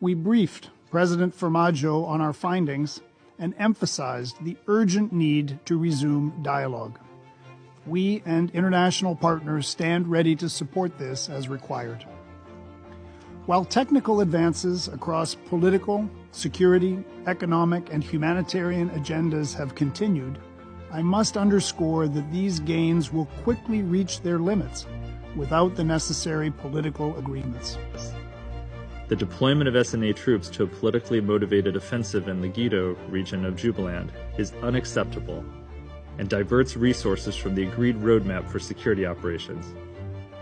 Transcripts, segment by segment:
We briefed President Farmajo on our findings and emphasized the urgent need to resume dialogue. We and international partners stand ready to support this as required. While technical advances across political, security, economic, and humanitarian agendas have continued, I must underscore that these gains will quickly reach their limits without the necessary political agreements. The deployment of SNA troops to a politically motivated offensive in the Gedo region of Jubaland is unacceptable and diverts resources from the agreed roadmap for security operations.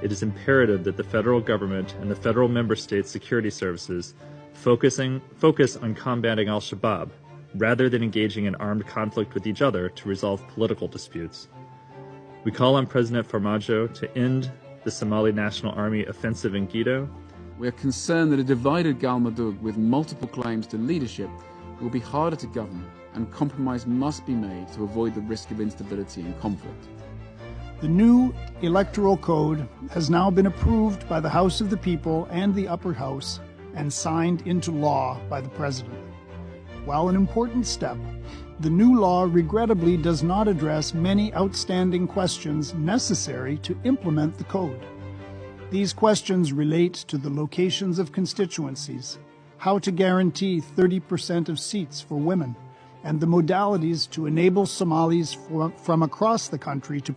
It is imperative that the federal government and the federal member state security services focus on combating al-Shabaab rather than engaging in armed conflict with each other to resolve political disputes. We call on President Farmajo to end the Somali National Army offensive in Gedo. We are concerned that a divided Galmudug with multiple claims to leadership will be harder to govern, and compromise must be made to avoid the risk of instability and conflict. The new electoral code has now been approved by the House of the People and the Upper House and signed into law by the President. While an important step, the new law regrettably does not address many outstanding questions necessary to implement the code. These questions relate to the locations of constituencies, how to guarantee 30% of seats for women, and the modalities to enable Somalis from across the country to